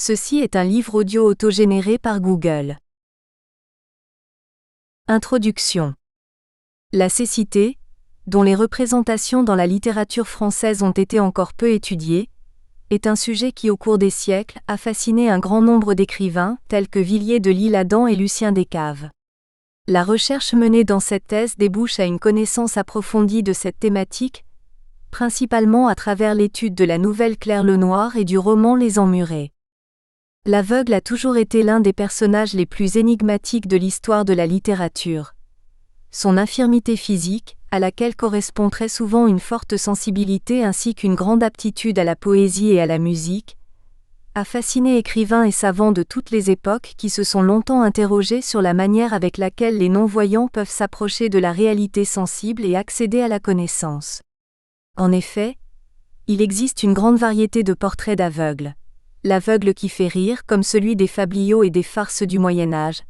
Ceci est un livre audio autogénéré par Google. Introduction. La cécité, dont les représentations dans la littérature française ont été encore peu étudiées, est un sujet qui au cours des siècles a fasciné un grand nombre d'écrivains tels que Villiers de l'Isle-Adam et Lucien Descaves. La recherche menée dans cette thèse débouche à une connaissance approfondie de cette thématique, principalement à travers l'étude de la nouvelle Claire Lenoir et du roman Les Emmurés. L'aveugle a toujours été l'un des personnages les plus énigmatiques de l'histoire de la littérature. Son infirmité physique, à laquelle correspond très souvent une forte sensibilité ainsi qu'une grande aptitude à la poésie et à la musique, a fasciné écrivains et savants de toutes les époques qui se sont longtemps interrogés sur la manière avec laquelle les non-voyants peuvent s'approcher de la réalité sensible et accéder à la connaissance. En effet, il existe une grande variété de portraits d'aveugles. L'aveugle qui fait rire, comme celui des fabliaux et des farces du Moyen-Âge.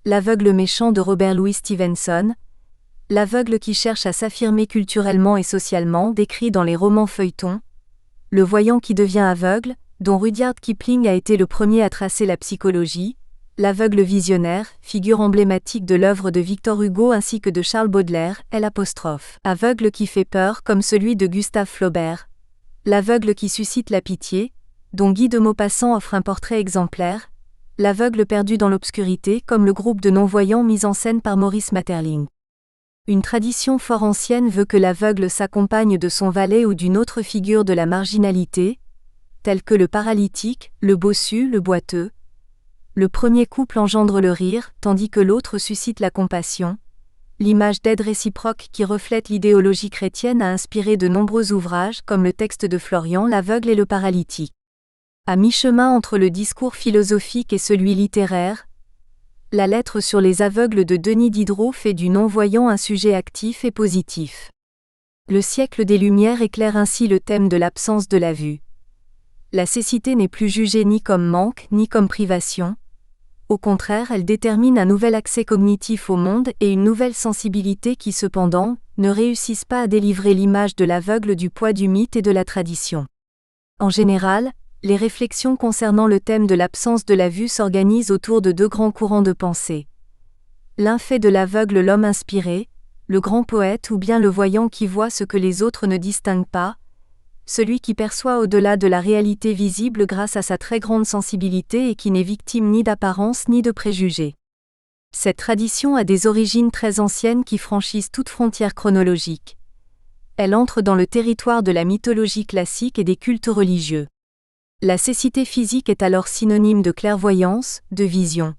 L'aveugle méchant de Robert Louis Stevenson. L'aveugle qui cherche à s'affirmer culturellement et socialement, décrit dans les romans feuilletons. Le voyant qui devient aveugle, dont Rudyard Kipling a été le premier à tracer la psychologie. L'aveugle visionnaire, figure emblématique de l'œuvre de Victor Hugo ainsi que de Charles Baudelaire, Aveugle qui fait peur, comme celui de Gustave Flaubert. L'aveugle qui suscite la pitié, dont Guy de Maupassant offre un portrait exemplaire, l'aveugle perdu dans l'obscurité comme le groupe de non-voyants mis en scène par Maurice Maeterlinck. Une tradition fort ancienne veut que l'aveugle s'accompagne de son valet ou d'une autre figure de la marginalité, telle que le paralytique, le bossu, le boiteux. Le premier couple engendre le rire, tandis que l'autre suscite la compassion. L'image d'aide réciproque qui reflète l'idéologie chrétienne a inspiré de nombreux ouvrages comme le texte de Florian l'aveugle et le paralytique. À mi-chemin entre le discours philosophique et celui littéraire, la lettre sur les aveugles de Denis Diderot fait du non-voyant un sujet actif et positif. Le siècle des Lumières éclaire ainsi le thème de l'absence de la vue. La cécité n'est plus jugée ni comme manque ni comme privation. Au contraire, elle détermine un nouvel accès cognitif au monde et une nouvelle sensibilité qui cependant, ne réussissent pas à délivrer l'image de l'aveugle du poids du mythe et de la tradition. En général, les réflexions concernant le thème de l'absence de la vue s'organisent autour de deux grands courants de pensée. L'un fait de l'aveugle l'homme inspiré, le grand poète ou bien le voyant qui voit ce que les autres ne distinguent pas, celui qui perçoit au-delà de la réalité visible grâce à sa très grande sensibilité et qui n'est victime ni d'apparence ni de préjugés. Cette tradition a des origines très anciennes qui franchissent toute frontière chronologique. Elle entre dans le territoire de la mythologie classique et des cultes religieux. La cécité physique est alors synonyme de clairvoyance, de vision.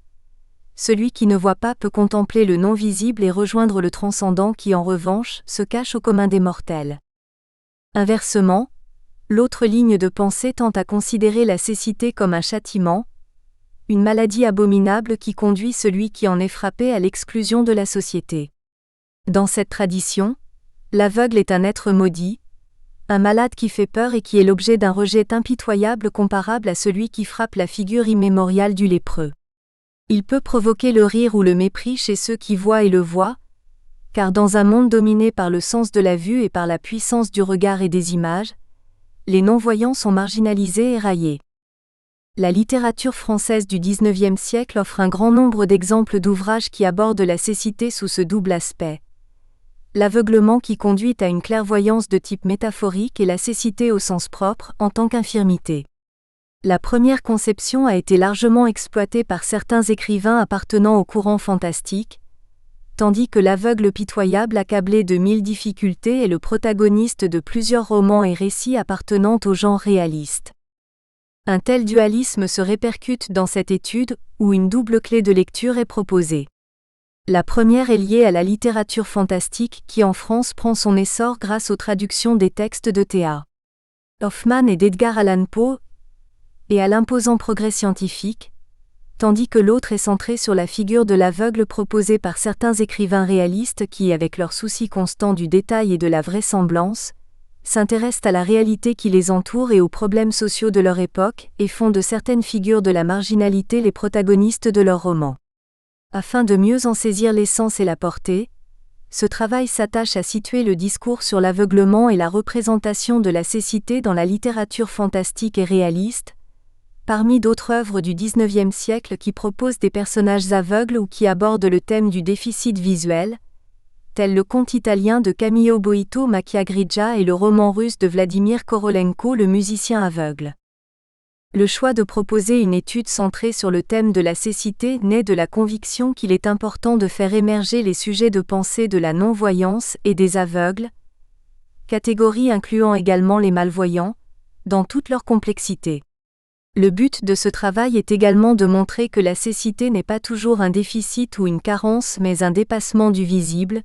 Celui qui ne voit pas peut contempler le non-visible et rejoindre le transcendant qui en revanche se cache au commun des mortels. Inversement, l'autre ligne de pensée tend à considérer la cécité comme un châtiment, une maladie abominable qui conduit celui qui en est frappé à l'exclusion de la société. Dans cette tradition, l'aveugle est un être maudit, un malade qui fait peur et qui est l'objet d'un rejet impitoyable comparable à celui qui frappe la figure immémoriale du lépreux. Il peut provoquer le rire ou le mépris chez ceux qui voient et le voient, car dans un monde dominé par le sens de la vue et par la puissance du regard et des images, les non-voyants sont marginalisés et raillés. La littérature française du XIXe siècle offre un grand nombre d'exemples d'ouvrages qui abordent la cécité sous ce double aspect. L'aveuglement qui conduit à une clairvoyance de type métaphorique et la cécité au sens propre en tant qu'infirmité. La première conception a été largement exploitée par certains écrivains appartenant au courant fantastique, tandis que l'aveugle pitoyable accablé de 1000 difficultés est le protagoniste de plusieurs romans et récits appartenant au genre réaliste. Un tel dualisme se répercute dans cette étude, où une double clé de lecture est proposée. La première est liée à la littérature fantastique qui en France prend son essor grâce aux traductions des textes de T.A. Hoffmann et d'Edgar Allan Poe, et à l'imposant progrès scientifique, tandis que l'autre est centrée sur la figure de l'aveugle proposée par certains écrivains réalistes qui, avec leur souci constant du détail et de la vraisemblance, s'intéressent à la réalité qui les entoure et aux problèmes sociaux de leur époque et font de certaines figures de la marginalité les protagonistes de leurs romans. Afin de mieux en saisir l'essence et la portée, ce travail s'attache à situer le discours sur l'aveuglement et la représentation de la cécité dans la littérature fantastique et réaliste, parmi d'autres œuvres du XIXe siècle qui proposent des personnages aveugles ou qui abordent le thème du déficit visuel, tel le conte italien de Camillo Boito Macchia Grigia et le roman russe de Vladimir Korolenko Le musicien aveugle. Le choix de proposer une étude centrée sur le thème de la cécité naît de la conviction qu'il est important de faire émerger les sujets de pensée de la non-voyance et des aveugles, catégorie incluant également les malvoyants, dans toute leur complexité. Le but de ce travail est également de montrer que la cécité n'est pas toujours un déficit ou une carence mais un dépassement du visible,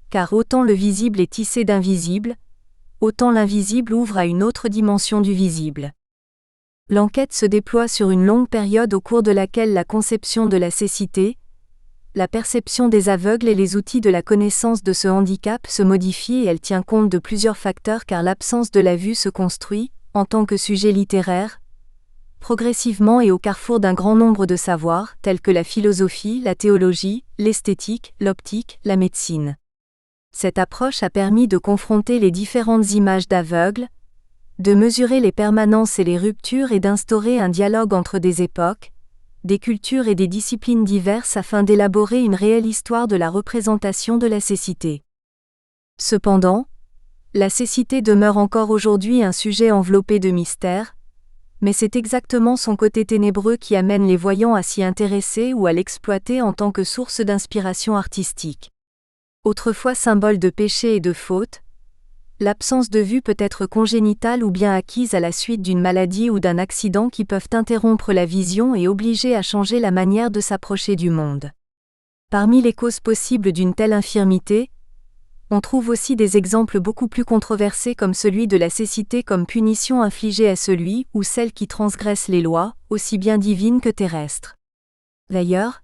car autant le visible est tissé d'invisible, autant l'invisible ouvre à une autre dimension du visible. L'enquête se déploie sur une longue période au cours de laquelle la conception de la cécité, la perception des aveugles et les outils de la connaissance de ce handicap se modifient et elle tient compte de plusieurs facteurs car l'absence de la vue se construit, en tant que sujet littéraire, progressivement et au carrefour d'un grand nombre de savoirs, tels que la philosophie, la théologie, l'esthétique, l'optique, la médecine. Cette approche a permis de confronter les différentes images d'aveugles, de mesurer les permanences et les ruptures et d'instaurer un dialogue entre des époques, des cultures et des disciplines diverses afin d'élaborer une réelle histoire de la représentation de la cécité. Cependant, la cécité demeure encore aujourd'hui un sujet enveloppé de mystère, mais c'est exactement son côté ténébreux qui amène les voyants à s'y intéresser ou à l'exploiter en tant que source d'inspiration artistique. Autrefois symbole de péché et de faute, l'absence de vue peut être congénitale ou bien acquise à la suite d'une maladie ou d'un accident qui peuvent interrompre la vision et obliger à changer la manière de s'approcher du monde. Parmi les causes possibles d'une telle infirmité, on trouve aussi des exemples beaucoup plus controversés comme celui de la cécité comme punition infligée à celui ou celle qui transgresse les lois, aussi bien divines que terrestres. D'ailleurs,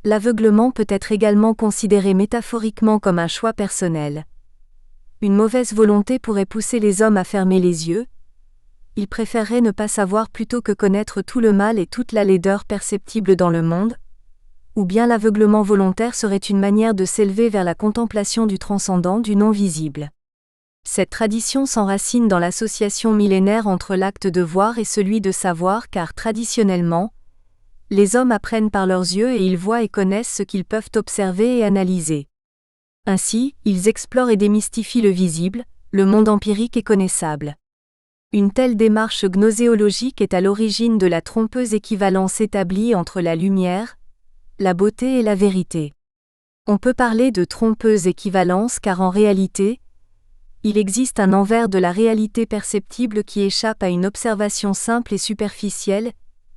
l'aveuglement peut être également considéré métaphoriquement comme un choix personnel. Une mauvaise volonté pourrait pousser les hommes à fermer les yeux. Ils préféreraient ne pas savoir plutôt que connaître tout le mal et toute la laideur perceptible dans le monde. Ou bien l'aveuglement volontaire serait une manière de s'élever vers la contemplation du transcendant, du non-visible. Cette tradition s'enracine dans l'association millénaire entre l'acte de voir et celui de savoir car traditionnellement, les hommes apprennent par leurs yeux et ils voient et connaissent ce qu'ils peuvent observer et analyser. Ainsi, ils explorent et démystifient le visible, le monde empirique et connaissable. Une telle démarche gnoséologique est à l'origine de la trompeuse équivalence établie entre la lumière, la beauté et la vérité. On peut parler de trompeuse équivalence car en réalité, il existe un envers de la réalité perceptible qui échappe à une observation simple et superficielle,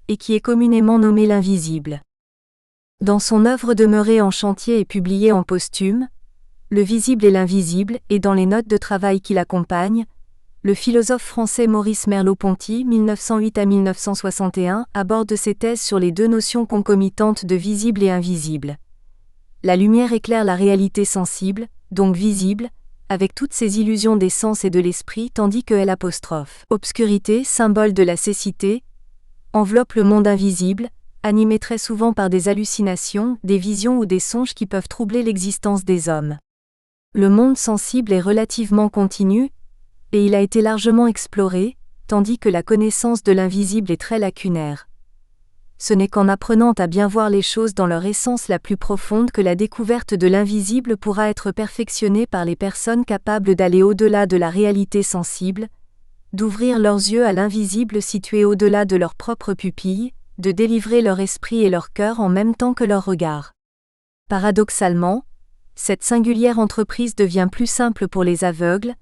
et qui est communément nommé l'invisible. Dans son œuvre demeurée en chantier et publiée en posthume, Le visible et l'invisible, et dans les notes de travail qui l'accompagnent, le philosophe français Maurice Merleau-Ponty, 1908 à 1961, aborde ses thèses sur les deux notions concomitantes de visible et invisible. La lumière éclaire la réalité sensible, donc visible, avec toutes ses illusions des sens et de l'esprit, tandis que obscurité, symbole de la cécité, enveloppe le monde invisible, animé très souvent par des hallucinations, des visions ou des songes qui peuvent troubler l'existence des hommes. Le monde sensible est relativement continu, et il a été largement exploré, tandis que la connaissance de l'invisible est très lacunaire. Ce n'est qu'en apprenant à bien voir les choses dans leur essence la plus profonde que la découverte de l'invisible pourra être perfectionnée par les personnes capables d'aller au-delà de la réalité sensible, d'ouvrir leurs yeux à l'invisible situé au-delà de leurs propres pupilles, de délivrer leur esprit et leur cœur en même temps que leur regard. Paradoxalement, cette singulière entreprise devient plus simple pour les aveugles,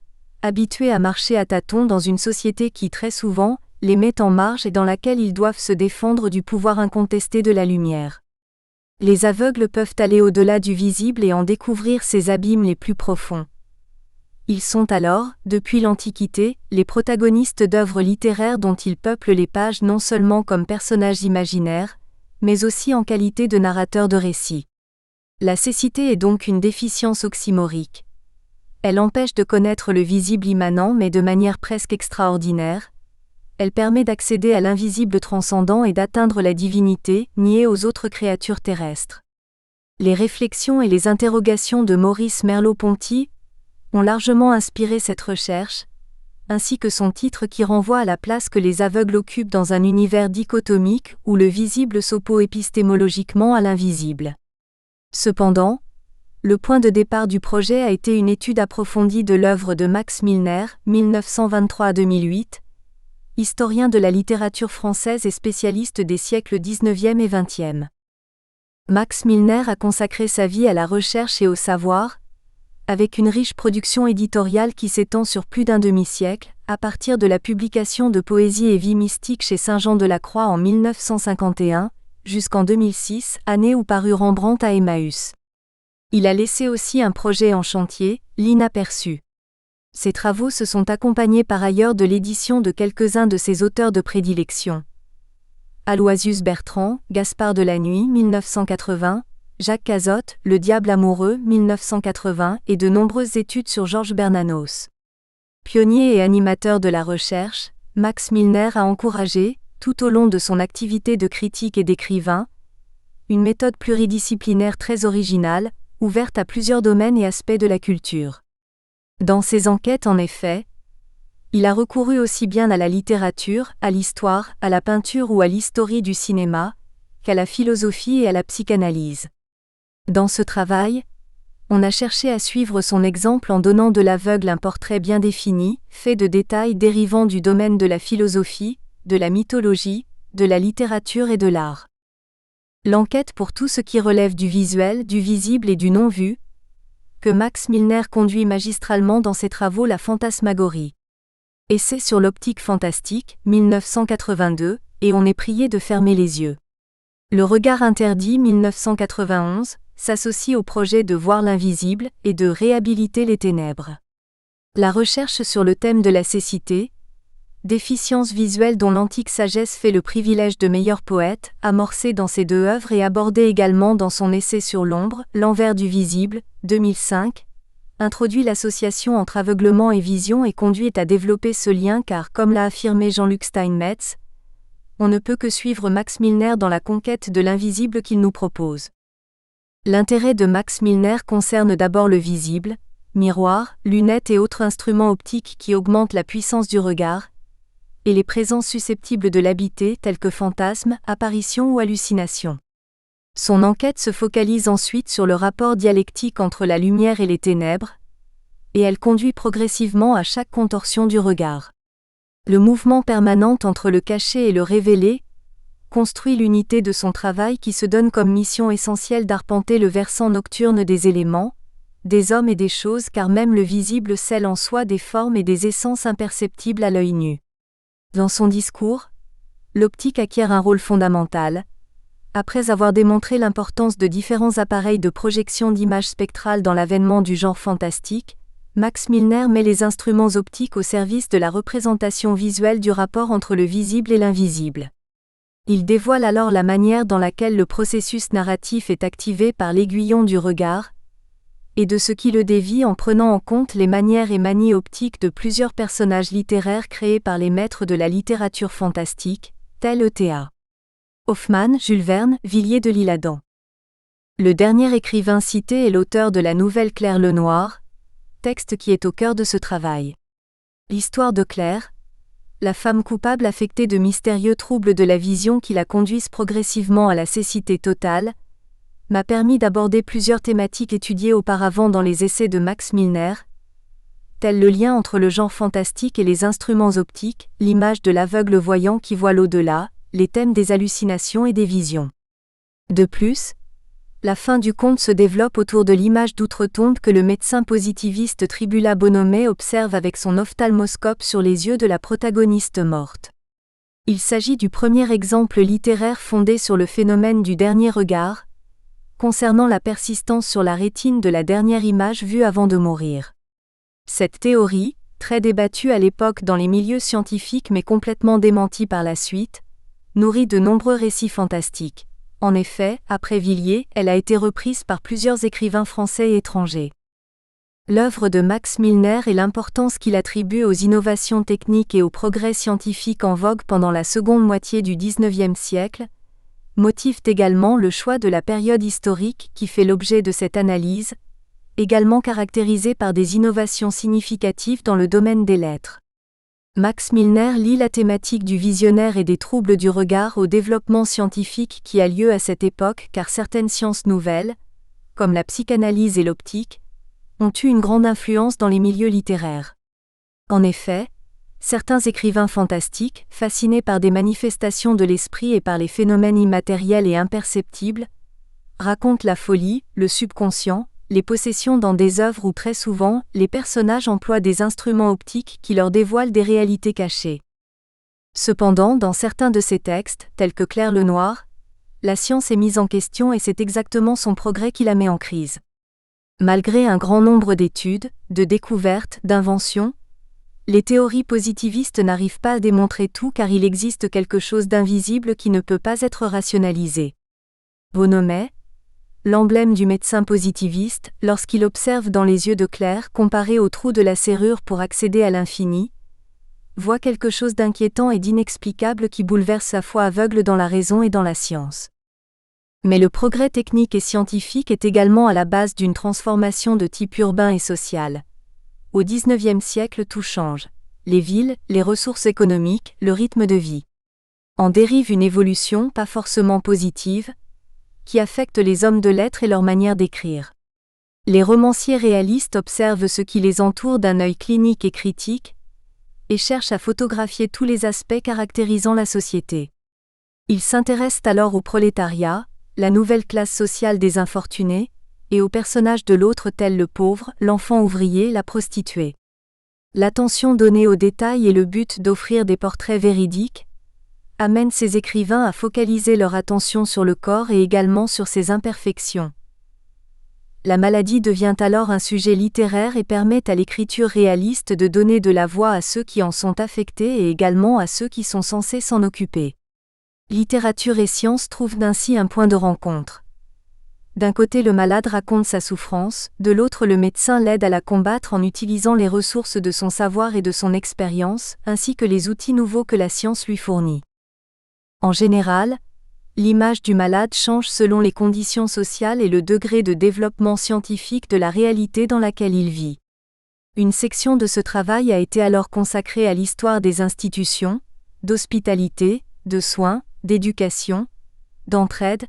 habitués à marcher à tâtons dans une société qui très souvent les met en marge et dans laquelle ils doivent se défendre du pouvoir incontesté de la lumière. Les aveugles peuvent aller au-delà du visible et en découvrir ses abîmes les plus profonds. Ils sont alors, depuis l'Antiquité, les protagonistes d'œuvres littéraires dont ils peuplent les pages non seulement comme personnages imaginaires, mais aussi en qualité de narrateurs de récits. La cécité est donc une déficience oxymorique. Elle empêche de connaître le visible immanent mais de manière presque extraordinaire. Elle permet d'accéder à l'invisible transcendant et d'atteindre la divinité, niée aux autres créatures terrestres. Les réflexions et les interrogations de Maurice Merleau-Ponty ont largement inspiré cette recherche, ainsi que son titre qui renvoie à la place que les aveugles occupent dans un univers dichotomique où le visible s'oppose épistémologiquement à l'invisible. Cependant, le point de départ du projet a été une étude approfondie de l'œuvre de Max Milner, 1923 à 2008, historien de la littérature française et spécialiste des siècles XIXe et XXe. Max Milner a consacré sa vie à la recherche et au savoir, avec une riche production éditoriale qui s'étend sur plus d'un demi-siècle, à partir de la publication de Poésie et vie mystique chez Saint-Jean de la Croix en 1951, jusqu'en 2006, année où parut Rembrandt à Emmaüs. Il a laissé aussi un projet en chantier, l'Inaperçu. Ses travaux se sont accompagnés par ailleurs de l'édition de quelques-uns de ses auteurs de prédilection. Aloysius Bertrand, Gaspard de la Nuit, 1980, Jacques Cazotte, Le Diable amoureux, 1980, et de nombreuses études sur Georges Bernanos. Pionnier et animateur de la recherche, Max Milner a encouragé, tout au long de son activité de critique et d'écrivain, une méthode pluridisciplinaire très originale, ouverte à plusieurs domaines et aspects de la culture. Dans ses enquêtes, en effet, il a recouru aussi bien à la littérature, à l'histoire, à la peinture ou à l'historie du cinéma, qu'à la philosophie et à la psychanalyse. Dans ce travail, on a cherché à suivre son exemple en donnant de l'aveugle un portrait bien défini, fait de détails dérivant du domaine de la philosophie, de la mythologie, de la littérature et de l'art. L'enquête pour tout ce qui relève du visuel, du visible et du non-vu, que Max Milner conduit magistralement dans ses travaux La Fantasmagorie. Essai sur l'optique fantastique, 1982, et on est prié de fermer les yeux. Le regard interdit, 1991, s'associe au projet de voir l'invisible et de réhabiliter les ténèbres. La recherche sur le thème de la cécité, déficience visuelle dont l'antique sagesse fait le privilège de meilleur poète, amorcée dans ces deux œuvres et abordée également dans son essai sur l'ombre, l'envers du visible, 2005, introduit l'association entre aveuglement et vision et conduit à développer ce lien car, comme l'a affirmé Jean-Luc Steinmetz, on ne peut que suivre Max Milner dans la conquête de l'invisible qu'il nous propose. L'intérêt de Max Milner concerne d'abord le visible, miroir, lunettes et autres instruments optiques qui augmentent la puissance du regard, et les présences susceptibles de l'habiter tels que fantasmes, apparitions ou hallucinations. Son enquête se focalise ensuite sur le rapport dialectique entre la lumière et les ténèbres, et elle conduit progressivement à chaque contorsion du regard. Le mouvement permanent entre le caché et le révélé construit l'unité de son travail qui se donne comme mission essentielle d'arpenter le versant nocturne des éléments, des hommes et des choses car même le visible scelle en soi des formes et des essences imperceptibles à l'œil nu. Dans son discours, l'optique acquiert un rôle fondamental. Après avoir démontré l'importance de différents appareils de projection d'images spectrales dans l'avènement du genre fantastique, Max Milner met les instruments optiques au service de la représentation visuelle du rapport entre le visible et l'invisible. Il dévoile alors la manière dans laquelle le processus narratif est activé par l'aiguillon du regard, et de ce qui le dévie en prenant en compte les manières et manies optiques de plusieurs personnages littéraires créés par les maîtres de la littérature fantastique, tels E.T.A. Hoffmann, Jules Verne, Villiers de l'Isle-Adam. Le dernier écrivain cité est l'auteur de la nouvelle Claire Lenoir, texte qui est au cœur de ce travail. L'histoire de Claire, la femme coupable affectée de mystérieux troubles de la vision qui la conduisent progressivement à la cécité totale, m'a permis d'aborder plusieurs thématiques étudiées auparavant dans les essais de Max Milner, tels le lien entre le genre fantastique et les instruments optiques, l'image de l'aveugle voyant qui voit l'au-delà, les thèmes des hallucinations et des visions. De plus, la fin du conte se développe autour de l'image d'outre-tombe que le médecin positiviste Tribula Bonomé observe avec son ophtalmoscope sur les yeux de la protagoniste morte. Il s'agit du premier exemple littéraire fondé sur le phénomène du dernier regard, concernant la persistance sur la rétine de la dernière image vue avant de mourir. Cette théorie, très débattue à l'époque dans les milieux scientifiques mais complètement démentie par la suite, nourrit de nombreux récits fantastiques. En effet, après Villiers, elle a été reprise par plusieurs écrivains français et étrangers. L'œuvre de Max Milner et l'importance qu'il attribue aux innovations techniques et aux progrès scientifiques en vogue pendant la seconde moitié du XIXe siècle motivent également le choix de la période historique qui fait l'objet de cette analyse, également caractérisée par des innovations significatives dans le domaine des lettres. Max Milner lie la thématique du visionnaire et des troubles du regard au développement scientifique qui a lieu à cette époque car certaines sciences nouvelles, comme la psychanalyse et l'optique, ont eu une grande influence dans les milieux littéraires. En effet, certains écrivains fantastiques, fascinés par des manifestations de l'esprit et par les phénomènes immatériels et imperceptibles, racontent la folie, le subconscient, les possessions dans des œuvres où très souvent, les personnages emploient des instruments optiques qui leur dévoilent des réalités cachées. Cependant, dans certains de ces textes, tels que Claire Lenoir, la science est mise en question et c'est exactement son progrès qui la met en crise. Malgré un grand nombre d'études, de découvertes, d'inventions, les théories positivistes n'arrivent pas à démontrer tout car il existe quelque chose d'invisible qui ne peut pas être rationalisé. Bonhomet, l'emblème du médecin positiviste, lorsqu'il observe dans les yeux de Claire comparé au trou de la serrure pour accéder à l'infini, voit quelque chose d'inquiétant et d'inexplicable qui bouleverse sa foi aveugle dans la raison et dans la science. Mais le progrès technique et scientifique est également à la base d'une transformation de type urbain et social. Au XIXe siècle, tout change. Les villes, les ressources économiques, le rythme de vie. En dérive une évolution, pas forcément positive, qui affecte les hommes de lettres et leur manière d'écrire. Les romanciers réalistes observent ce qui les entoure d'un œil clinique et critique, et cherchent à photographier tous les aspects caractérisant la société. Ils s'intéressent alors au prolétariat, la nouvelle classe sociale des infortunés, et aux personnages de l'autre tels le pauvre, l'enfant ouvrier, la prostituée. L'attention donnée aux détails et le but d'offrir des portraits véridiques amènent ces écrivains à focaliser leur attention sur le corps et également sur ses imperfections. La maladie devient alors un sujet littéraire et permet à l'écriture réaliste de donner de la voix à ceux qui en sont affectés et également à ceux qui sont censés s'en occuper. Littérature et science trouvent ainsi un point de rencontre. D'un côté le malade raconte sa souffrance, de l'autre le médecin l'aide à la combattre en utilisant les ressources de son savoir et de son expérience, ainsi que les outils nouveaux que la science lui fournit. En général, l'image du malade change selon les conditions sociales et le degré de développement scientifique de la réalité dans laquelle il vit. Une section de ce travail a été alors consacrée à l'histoire des institutions, d'hospitalité, de soins, d'éducation, d'entraide,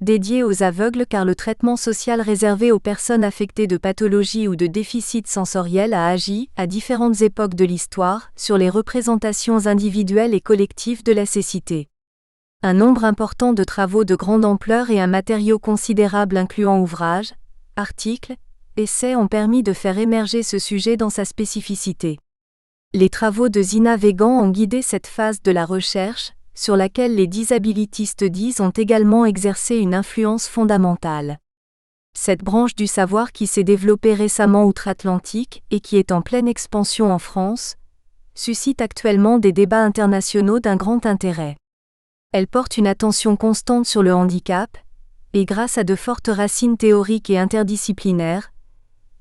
dédiée aux aveugles car le traitement social réservé aux personnes affectées de pathologies ou de déficits sensoriels a agi, à différentes époques de l'histoire, sur les représentations individuelles et collectives de la cécité. Un nombre important de travaux de grande ampleur et un matériau considérable incluant ouvrages, articles, essais ont permis de faire émerger ce sujet dans sa spécificité. Les travaux de Zina Weygand ont guidé cette phase de la recherche, sur laquelle les Disability Studies ont également exercé une influence fondamentale. Cette branche du savoir qui s'est développée récemment outre-Atlantique et qui est en pleine expansion en France, suscite actuellement des débats internationaux d'un grand intérêt. Elle porte une attention constante sur le handicap, et grâce à de fortes racines théoriques et interdisciplinaires,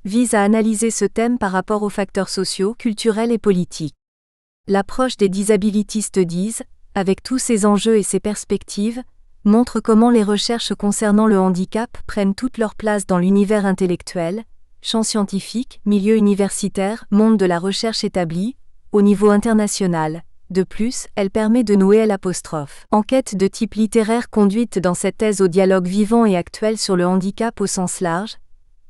vise à analyser ce thème par rapport aux facteurs sociaux, culturels et politiques. L'approche des Disability Studies, avec tous ses enjeux et ses perspectives, montre comment les recherches concernant le handicap prennent toute leur place dans l'univers intellectuel, champ scientifique, milieu universitaire, monde de la recherche établi, au niveau international. De plus, elle permet de nouer enquête de type littéraire conduite dans cette thèse au dialogue vivant et actuel sur le handicap au sens large,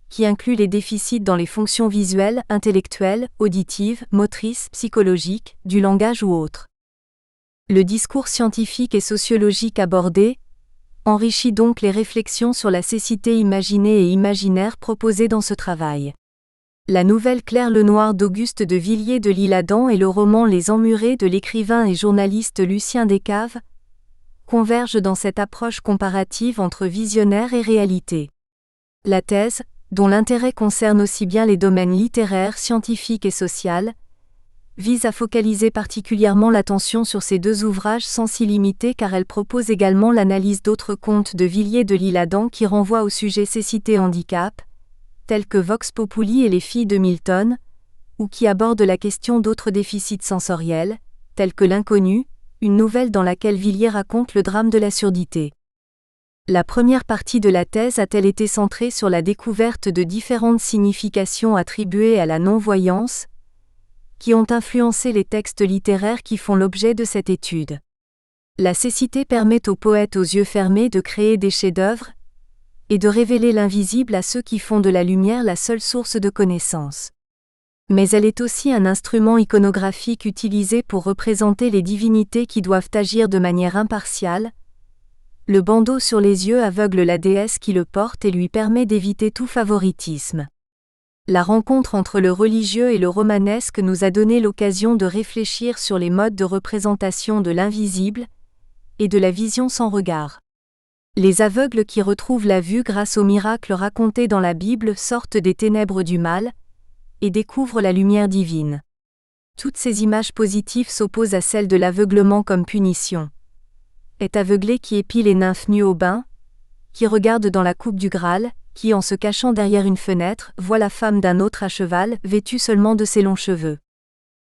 qui inclut les déficits dans les fonctions visuelles, intellectuelles, auditives, motrices, psychologiques, du langage ou autres. Le discours scientifique et sociologique abordé enrichit donc les réflexions sur la cécité imaginée et imaginaire proposées dans ce travail. La nouvelle Claire Lenoir d'Auguste de Villiers de l'Isle-Adam et le roman Les Emmurés de l'écrivain et journaliste Lucien Descaves convergent dans cette approche comparative entre visionnaire et réalité. La thèse, dont l'intérêt concerne aussi bien les domaines littéraires, scientifiques et social, vise à focaliser particulièrement l'attention sur ces deux ouvrages sans s'y limiter car elle propose également l'analyse d'autres contes de Villiers de l'Isle-Adam qui renvoient au sujet cécité-handicap, tels que Vox Populi et les filles de Milton, ou qui abordent la question d'autres déficits sensoriels, tels que L'inconnu, une nouvelle dans laquelle Villiers raconte le drame de la surdité. La première partie de la thèse a-t-elle été centrée sur la découverte de différentes significations attribuées à la non-voyance, qui ont influencé les textes littéraires qui font l'objet de cette étude. La cécité permet aux poètes aux yeux fermés de créer des chefs-d'œuvre et de révéler l'invisible à ceux qui font de la lumière la seule source de connaissance. Mais elle est aussi un instrument iconographique utilisé pour représenter les divinités qui doivent agir de manière impartiale. Le bandeau sur les yeux aveugle la déesse qui le porte et lui permet d'éviter tout favoritisme. La rencontre entre le religieux et le romanesque nous a donné l'occasion de réfléchir sur les modes de représentation de l'invisible et de la vision sans regard. Les aveugles qui retrouvent la vue grâce aux miracles racontés dans la Bible sortent des ténèbres du mal et découvrent la lumière divine. Toutes ces images positives s'opposent à celles de l'aveuglement comme punition. Est aveuglé qui épie les nymphes nues au bain, qui regarde dans la coupe du Graal, qui en se cachant derrière une fenêtre, voit la femme d'un autre à cheval, vêtue seulement de ses longs cheveux.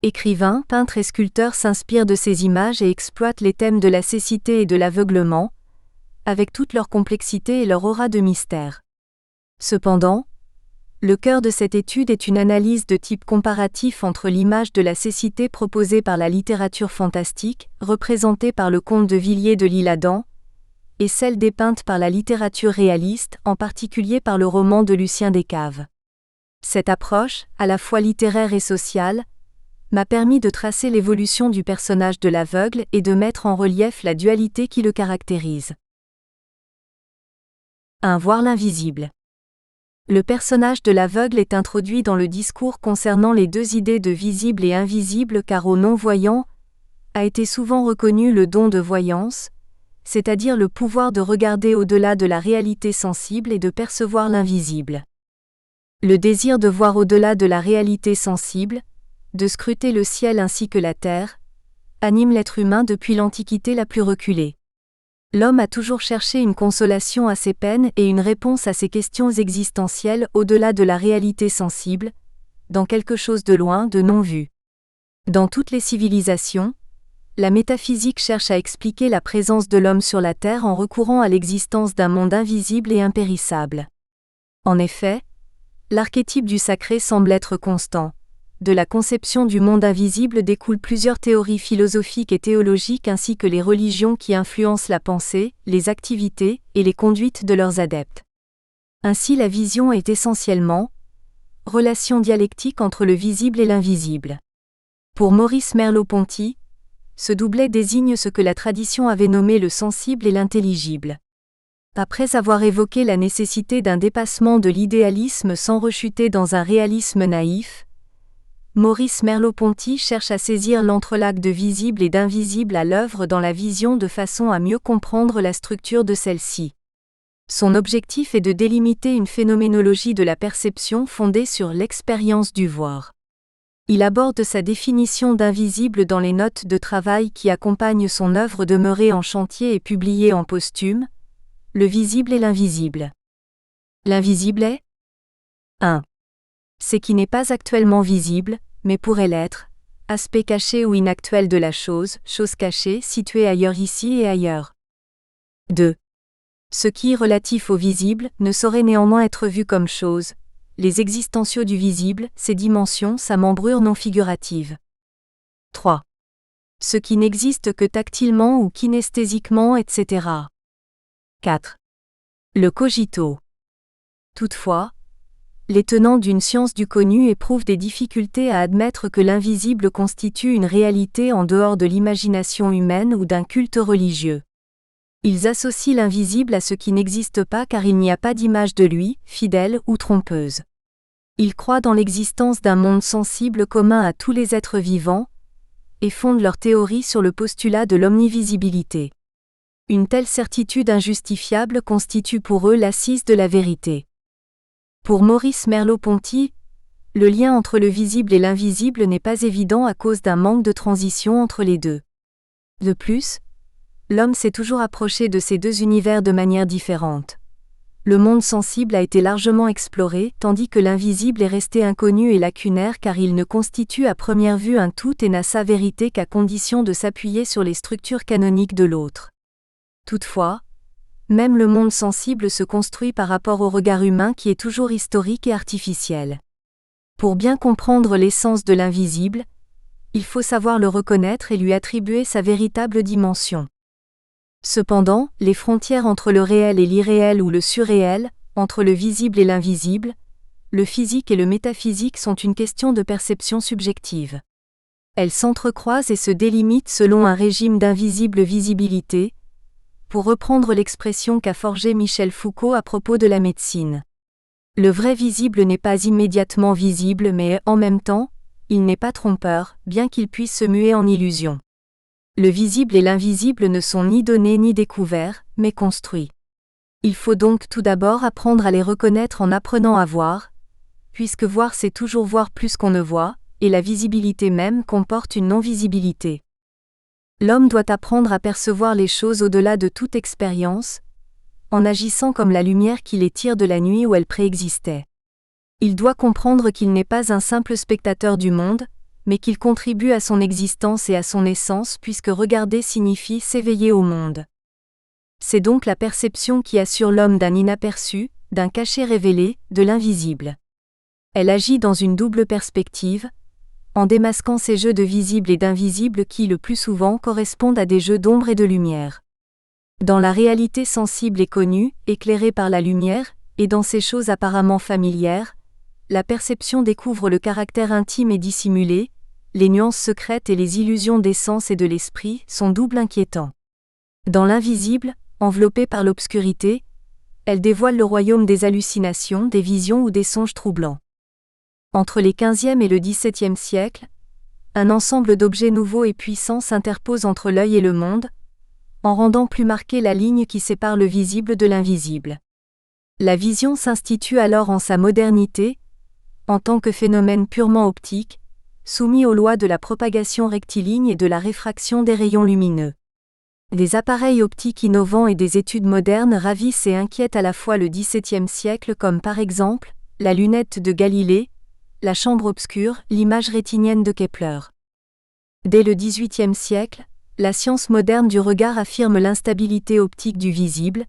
Écrivains, peintres et sculpteurs s'inspirent de ces images et exploitent les thèmes de la cécité et de l'aveuglement, avec toute leur complexité et leur aura de mystère. Cependant, le cœur de cette étude est une analyse de type comparatif entre l'image de la cécité proposée par la littérature fantastique, représentée par le comte de Villiers de l'Isle-Adam, et celle dépeinte par la littérature réaliste, en particulier par le roman de Lucien Descaves. Cette approche, à la fois littéraire et sociale, m'a permis de tracer l'évolution du personnage de l'aveugle et de mettre en relief la dualité qui le caractérise. 1. Voir l'invisible. Le personnage de l'aveugle est introduit dans le discours concernant les deux idées de visible et invisible car au non-voyant a été souvent reconnu le don de voyance, c'est-à-dire le pouvoir de regarder au-delà de la réalité sensible et de percevoir l'invisible. Le désir de voir au-delà de la réalité sensible, de scruter le ciel ainsi que la terre, anime l'être humain depuis l'Antiquité la plus reculée. L'homme a toujours cherché une consolation à ses peines et une réponse à ses questions existentielles au-delà de la réalité sensible, dans quelque chose de loin, de non vu. Dans toutes les civilisations, la métaphysique cherche à expliquer la présence de l'homme sur la Terre en recourant à l'existence d'un monde invisible et impérissable. En effet, l'archétype du sacré semble être constant. De la conception du monde invisible découlent plusieurs théories philosophiques et théologiques ainsi que les religions qui influencent la pensée, les activités et les conduites de leurs adeptes. Ainsi la vision est essentiellement relation dialectique entre le visible et l'invisible. Pour Maurice Merleau-Ponty, ce doublet désigne ce que la tradition avait nommé le sensible et l'intelligible. Après avoir évoqué la nécessité d'un dépassement de l'idéalisme sans rechuter dans un réalisme naïf, Maurice Merleau-Ponty cherche à saisir l'entrelac de visible et d'invisible à l'œuvre dans la vision de façon à mieux comprendre la structure de celle-ci. Son objectif est de délimiter une phénoménologie de la perception fondée sur l'expérience du voir. Il aborde sa définition d'invisible dans les notes de travail qui accompagnent son œuvre demeurée en chantier et publiée en posthume, Le visible et l'invisible. L'invisible est 1. C'est qui n'est pas actuellement visible, mais pourrait l'être, aspect caché ou inactuel de la chose, chose cachée, située ailleurs ici et ailleurs. 2. Ce qui, relatif au visible, ne saurait néanmoins être vu comme chose, les existentiaux du visible, ses dimensions, sa membrure non figurative. 3. Ce qui n'existe que tactilement ou kinesthésiquement, etc. 4. Le cogito. Toutefois, les tenants d'une science du connu éprouvent des difficultés à admettre que l'invisible constitue une réalité en dehors de l'imagination humaine ou d'un culte religieux. Ils associent l'invisible à ce qui n'existe pas car il n'y a pas d'image de lui, fidèle ou trompeuse. Ils croient dans l'existence d'un monde sensible commun à tous les êtres vivants, et fondent leur théorie sur le postulat de l'omnivisibilité. Une telle certitude injustifiable constitue pour eux l'assise de la vérité. Pour Maurice Merleau-Ponty, le lien entre le visible et l'invisible n'est pas évident à cause d'un manque de transition entre les deux. De plus, l'homme s'est toujours approché de ces deux univers de manière différente. Le monde sensible a été largement exploré, tandis que l'invisible est resté inconnu et lacunaire car il ne constitue à première vue un tout et n'a sa vérité qu'à condition de s'appuyer sur les structures canoniques de l'autre. Toutefois, même le monde sensible se construit par rapport au regard humain qui est toujours historique et artificiel. Pour bien comprendre l'essence de l'invisible, Il faut savoir le reconnaître et lui attribuer sa véritable dimension. Cependant, les frontières entre le réel et l'irréel ou le surréel, entre le visible et l'invisible, le physique et le métaphysique sont une question de perception subjective. Elles s'entrecroisent et se délimitent selon un régime d'invisible visibilité, pour reprendre l'expression qu'a forgée Michel Foucault à propos de la médecine. Le vrai visible n'est pas immédiatement visible mais, en même temps, il n'est pas trompeur, bien qu'il puisse se muer en illusion. Le visible et l'invisible ne sont ni donnés ni découverts, mais construits. Il faut donc tout d'abord apprendre à les reconnaître en apprenant à voir, puisque voir c'est toujours voir plus qu'on ne voit, et la visibilité même comporte une non-visibilité. L'homme doit apprendre à percevoir les choses au-delà de toute expérience, en agissant comme la lumière qui les tire de la nuit où elles préexistaient. Il doit comprendre qu'il n'est pas un simple spectateur du monde, mais qu'il contribue à son existence et à son essence puisque regarder signifie s'éveiller au monde. C'est donc la perception qui assure l'homme d'un inaperçu, d'un cachet révélé, de l'invisible. Elle agit dans une double perspective, en démasquant ces jeux de visible et d'invisible qui le plus souvent correspondent à des jeux d'ombre et de lumière. Dans la réalité sensible et connue, éclairée par la lumière, et dans ces choses apparemment familières, la perception découvre le caractère intime et dissimulé, les nuances secrètes et les illusions des sens et de l'esprit sont double inquiétants. Dans l'invisible, enveloppée par l'obscurité, elle dévoile le royaume des hallucinations, des visions ou des songes troublants. Entre les XVe et le XVIIe siècles, un ensemble d'objets nouveaux et puissants s'interpose entre l'œil et le monde, en rendant plus marquée la ligne qui sépare le visible de l'invisible. La vision s'institue alors en sa modernité, en tant que phénomène purement optique, soumis aux lois de la propagation rectiligne et de la réfraction des rayons lumineux. Des appareils optiques innovants et des études modernes ravissent et inquiètent à la fois le XVIIe siècle comme par exemple, la lunette de Galilée, la chambre obscure, l'image rétinienne de Kepler. Dès le XVIIIe siècle, la science moderne du regard affirme l'instabilité optique du visible,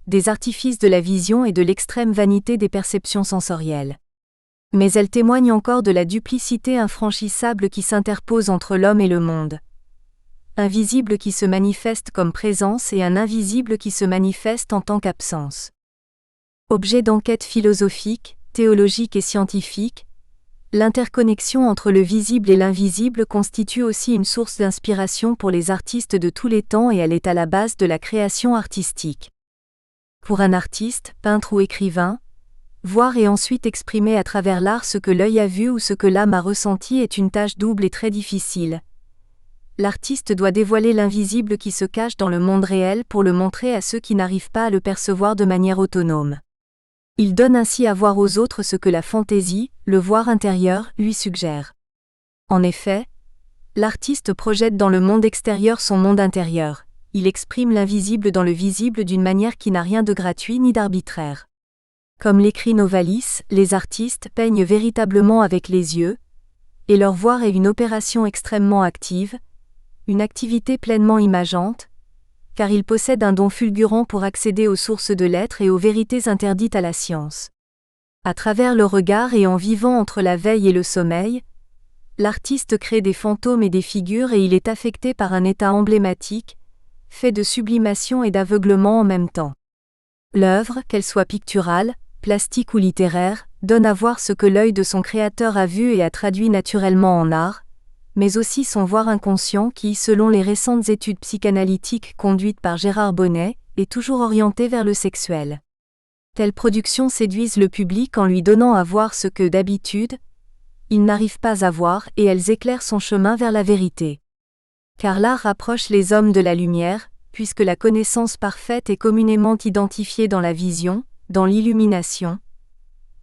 des artifices de la vision et de l'extrême vanité des perceptions sensorielles. Mais elle témoigne encore de la duplicité infranchissable qui s'interpose entre l'homme et le monde. Un visible qui se manifeste comme présence et un invisible qui se manifeste en tant qu'absence. Objet d'enquête philosophique, théologique et scientifique, l'interconnexion entre le visible et l'invisible constitue aussi une source d'inspiration pour les artistes de tous les temps et elle est à la base de la création artistique. Pour un artiste, peintre ou écrivain, voir et ensuite exprimer à travers l'art ce que l'œil a vu ou ce que l'âme a ressenti est une tâche double et très difficile. L'artiste doit dévoiler l'invisible qui se cache dans le monde réel pour le montrer à ceux qui n'arrivent pas à le percevoir de manière autonome. Il donne ainsi à voir aux autres ce que la fantaisie, le voir intérieur, lui suggère. En effet, l'artiste projette dans le monde extérieur son monde intérieur. Il exprime l'invisible dans le visible d'une manière qui n'a rien de gratuit ni d'arbitraire. Comme l'écrit Novalis, les artistes peignent véritablement avec les yeux, et leur voir est une opération extrêmement active, une activité pleinement imageante, car ils possèdent un don fulgurant pour accéder aux sources de l'être et aux vérités interdites à la science. À travers le regard et en vivant entre la veille et le sommeil, l'artiste crée des fantômes et des figures et il est affecté par un état emblématique, fait de sublimation et d'aveuglement en même temps. L'œuvre, qu'elle soit picturale, plastique ou littéraire, donne à voir ce que l'œil de son créateur a vu et a traduit naturellement en art, mais aussi son voir inconscient qui, selon les récentes études psychanalytiques conduites par Gérard Bonnet, est toujours orienté vers le sexuel. Telles productions séduisent le public en lui donnant à voir ce que, d'habitude, il n'arrive pas à voir et elles éclairent son chemin vers la vérité. Car l'art rapproche les hommes de la lumière, puisque la connaissance parfaite est communément identifiée dans la vision, dans l'illumination.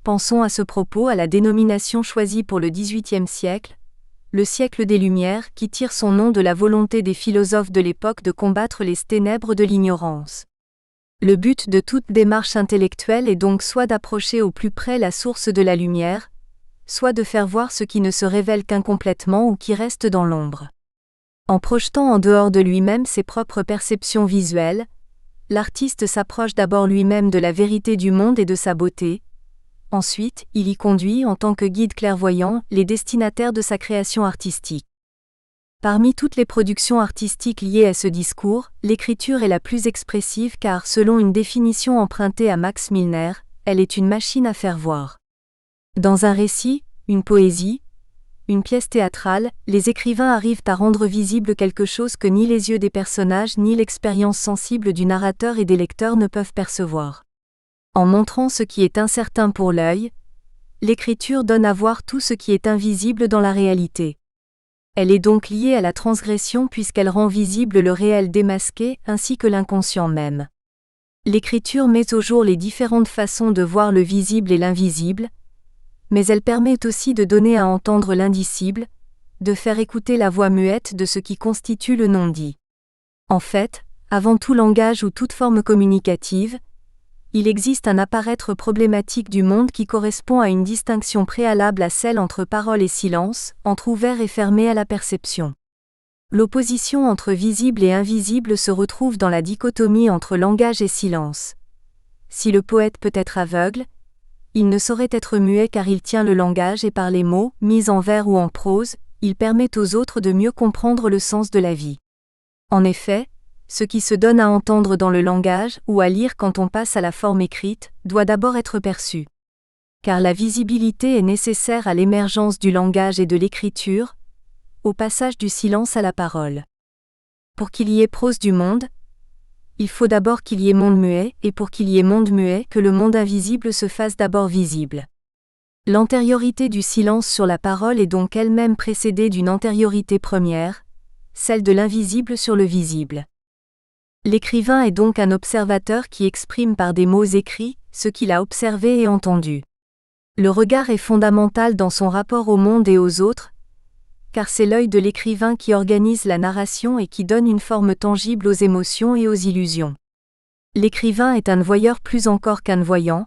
Pensons à ce propos à la dénomination choisie pour le XVIIIe siècle, le siècle des Lumières, qui tire son nom de la volonté des philosophes de l'époque de combattre les ténèbres de l'ignorance. Le but de toute démarche intellectuelle est donc soit d'approcher au plus près la source de la lumière, soit de faire voir ce qui ne se révèle qu'incomplètement ou qui reste dans l'ombre. En projetant en dehors de lui-même ses propres perceptions visuelles, l'artiste s'approche d'abord lui-même de la vérité du monde et de sa beauté. Ensuite, il y conduit, en tant que guide clairvoyant, les destinataires de sa création artistique. Parmi toutes les productions artistiques liées à ce discours, l'écriture est la plus expressive car, selon une définition empruntée à Max Milner, elle est une machine à faire voir. Dans un récit, une poésie, une pièce théâtrale, les écrivains arrivent à rendre visible quelque chose que ni les yeux des personnages ni l'expérience sensible du narrateur et des lecteurs ne peuvent percevoir. En montrant ce qui est incertain pour l'œil, l'écriture donne à voir tout ce qui est invisible dans la réalité. Elle est donc liée à la transgression puisqu'elle rend visible le réel démasqué ainsi que l'inconscient même. L'écriture met au jour les différentes façons de voir le visible et l'invisible, mais elle permet aussi de donner à entendre l'indicible, de faire écouter la voix muette de ce qui constitue le non-dit. En fait, avant tout langage ou toute forme communicative, il existe un apparaître problématique du monde qui correspond à une distinction préalable à celle entre parole et silence, entre ouvert et fermé à la perception. L'opposition entre visible et invisible se retrouve dans la dichotomie entre langage et silence. Si le poète peut être aveugle, il ne saurait être muet car il tient le langage et par les mots, mis en vers ou en prose, il permet aux autres de mieux comprendre le sens de la vie. En effet, ce qui se donne à entendre dans le langage ou à lire quand on passe à la forme écrite, doit d'abord être perçu. Car la visibilité est nécessaire à l'émergence du langage et de l'écriture, au passage du silence à la parole. Pour qu'il y ait prose du monde, il faut d'abord qu'il y ait monde muet, et pour qu'il y ait monde muet, que le monde invisible se fasse d'abord visible. L'antériorité du silence sur la parole est donc elle-même précédée d'une antériorité première, celle de l'invisible sur le visible. L'écrivain est donc un observateur qui exprime par des mots écrits ce qu'il a observé et entendu. Le regard est fondamental dans son rapport au monde et aux autres, car c'est l'œil de l'écrivain qui organise la narration et qui donne une forme tangible aux émotions et aux illusions. L'écrivain est un voyeur plus encore qu'un voyant,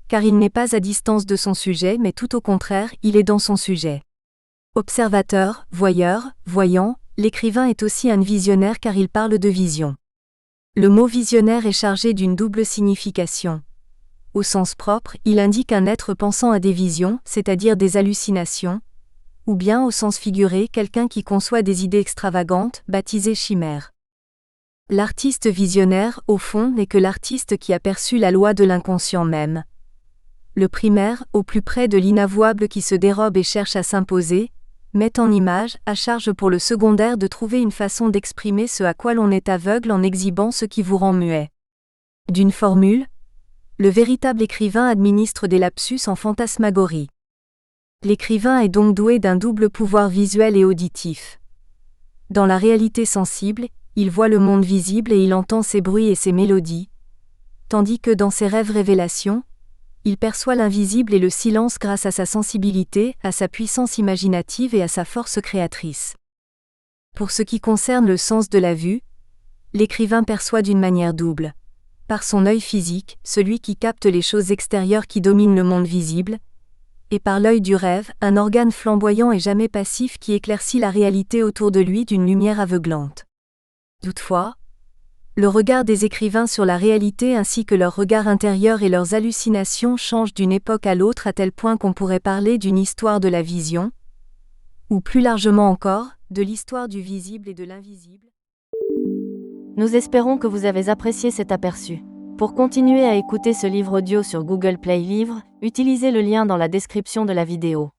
car il n'est pas à distance de son sujet mais tout au contraire, il est dans son sujet. Observateur, voyeur, voyant, l'écrivain est aussi un visionnaire car il parle de vision. Le mot visionnaire est chargé d'une double signification. Au sens propre, il indique un être pensant à des visions, c'est-à-dire des hallucinations, ou bien au sens figuré, quelqu'un qui conçoit des idées extravagantes, baptisées chimères. L'artiste visionnaire, au fond, n'est que l'artiste qui a perçu la loi de l'inconscient même. Le primaire, au plus près de l'inavouable qui se dérobe et cherche à s'imposer, met en image, à charge pour le secondaire de trouver une façon d'exprimer ce à quoi l'on est aveugle en exhibant ce qui vous rend muet. D'une formule, le véritable écrivain administre des lapsus en fantasmagorie. L'écrivain est donc doué d'un double pouvoir visuel et auditif. Dans la réalité sensible, il voit le monde visible et il entend ses bruits et ses mélodies, tandis que dans ses rêves révélations, il perçoit l'invisible et le silence grâce à sa sensibilité, à sa puissance imaginative et à sa force créatrice. Pour ce qui concerne le sens de la vue, l'écrivain perçoit d'une manière double. Par son œil physique, celui qui capte les choses extérieures qui dominent le monde visible, et par l'œil du rêve, un organe flamboyant et jamais passif qui éclaircit la réalité autour de lui d'une lumière aveuglante. Toutefois, le regard des écrivains sur la réalité ainsi que leur regard intérieur et leurs hallucinations changent d'une époque à l'autre à tel point qu'on pourrait parler d'une histoire de la vision, ou plus largement encore, de l'histoire du visible et de l'invisible. Nous espérons que vous avez apprécié cet aperçu. Pour continuer à écouter ce livre audio sur Google Play Livres, utilisez le lien dans la description de la vidéo.